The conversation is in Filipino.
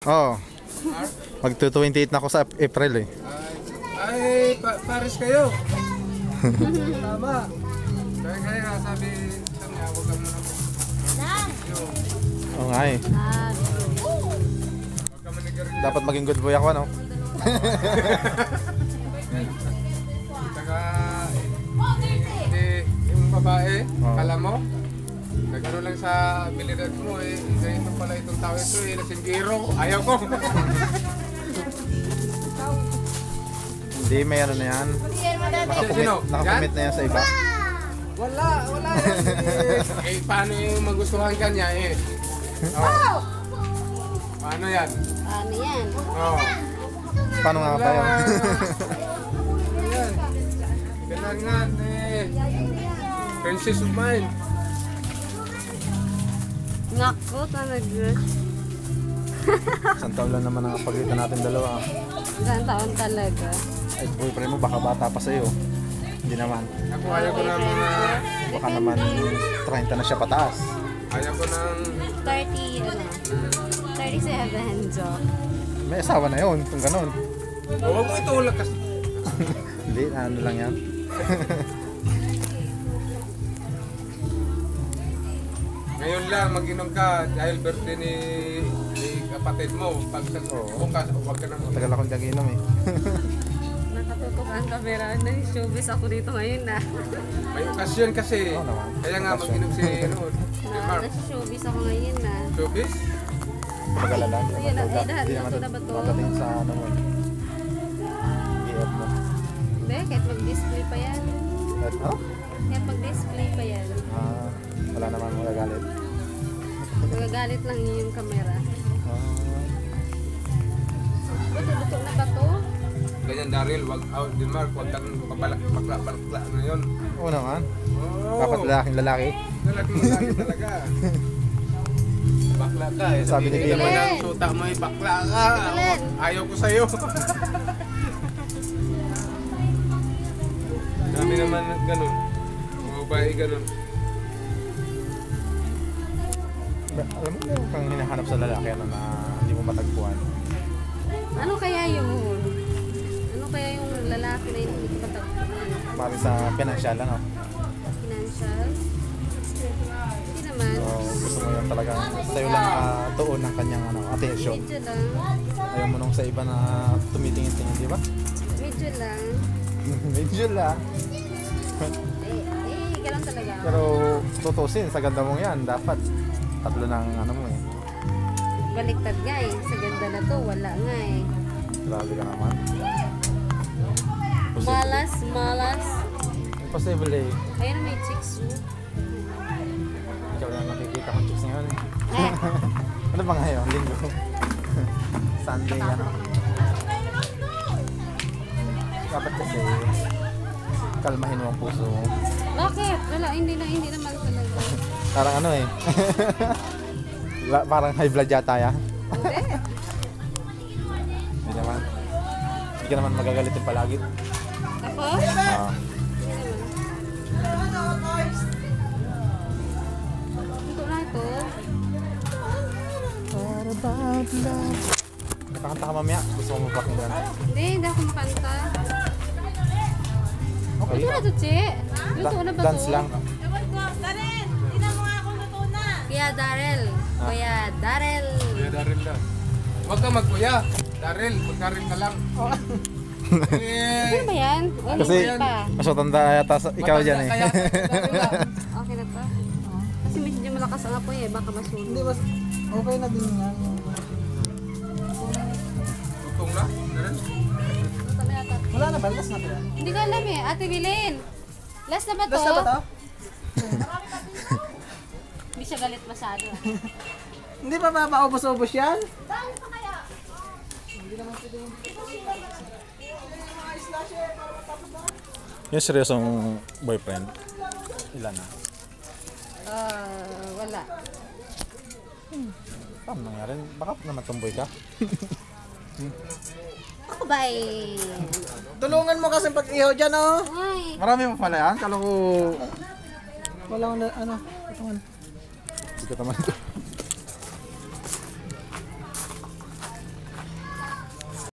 Oo. Mag-28 na ako sa April eh. Paris kayo. Tama. Kaya nga sabi sa niya, huwag ka muna po. Oo nga eh. Dapat maging good boy ako, ano? Saka, yung babae, kala mo, nagano lang sa abilidad mo eh. Ito pala itong tao ito eh, nasinggiro. Ayaw ko. Hindi, may ano na yan. Nakakomit na yan sa iba. Wala yan. Paano yung magustuhan ka niya eh? Oh. Paano yan? Ano yan? Oh. Paano nga ba yun? Yan. Kailangan eh. Princess of mine. Ngako talaga. Isang taon lang naman ang kapagitan natin dalawa. Isang taon talaga. Ay, boyfriend mo baka bata pa sa'yo. Hindi naman. Ako ayaw ko ng mga... Baka naman 30 na siya pataas. Ayaw ko ng... 37, so. May asawa na yun, kung ganun. Huwag mo itulak kasi. Hindi, ano lang yan. Ngayon lang mag-inom ka dahil birthday ni kapatid mo. Pag sa bukas, huwag ka nang... Matagal akong diyang inom eh. Nakatutok ang kamera. Showbiz ako dito ngayon na. May okasyon kasi. Oo naman. Kaya nga mag-inom si Noon. Showbiz ako ngayon na. Showbiz? Pag-alala. Ayan na, Hindi naman ito na ba to? magaling sa ano mo. I-up mo. Hindi, kahit mag-display pa yan. Ano? Kahit mag-display pa yan. Wala naman magagalit. Magagalit lang yung kamera. Ah. Luto na ba to? Ganyan Daryl, wag out din Mark, wag kang bakla na yun. Oo naman. Oo. Dapat lalaking lalaki. Lalaking talaga. Bakla ka eh. Sabi ni Kim. Naman ang suta mo eh, bakla ka. Ayaw ko sa'yo. Sabi naman ganun. Babae ganun. Alam mo kung hinahanap sa lalaki ano na hindi mo matagpuan. Ano kaya yung lalaki na hindi ko patagpuan? Parang sa financial ano. Financial? Hindi naman. So, gusto mo yung talagang sa'yo lang nakatuon ng kanyang attention. Medyo lang. Ayaw mo nung sa iba na tumitingin-tingin, di ba? Medyo lang. Medyo lang. Ganun talaga. Pero tutusin, sa ganda mong yan, dapat tatlo ng ano mo eh. Baliktad nga eh. Sa ganda na to, wala nga eh. Grabe ka naman. Malas. Imposible eh. Ayun may chicks. Ikaw lang nakikita kong chicks ngayon eh. Ano ba ngayon? Linggo? Sunday ano? Dapat kasi kalmahin mo ang puso mo. Bakit? Wala, hindi naman talaga. Parang ano eh. Parang high blood yata ya. Hindi. Hindi naman. Hindi ka naman magagalitin palagi. Ako? Ito na ito. Nakakanta ka mamaya. Gusto mo mapakinggan. Hindi ako makanta. Okay. Ito na to, Che. Luto na ba to? Dance lang. Ewan ko, Darren! Tingnan mo nga kung luto na. Kuya Daryl. Kuya Daryl. Kuya Daryl lang. Huwag ka magkuya. Daryl, magkarin ka lang. Ano ba yan? Ano Kasi pa? mas matanda yata ikaw dyan eh. Okay na to. Kasi medyo malakas ang apoy eh. Baka masunog. Hindi, mas okay na din yan. Tutong na, Daryl. Wala na ba? Last na ba? Hindi ko alam eh. Ate Bilin. Last na ba to? Last na ba to? Hindi siya galit masyado. Hindi pa ba maubos-ubos yan? Yung seryosong boyfriend, ilan na? Wala. Paano nangyari? Baka naman tumboy ka? Ako ba eh? Tulungan mo kasi pag-ihaw dyan, oh. Ay. Marami mo pala yan? Kala ko... Walang ano. Hindi ka naman ito.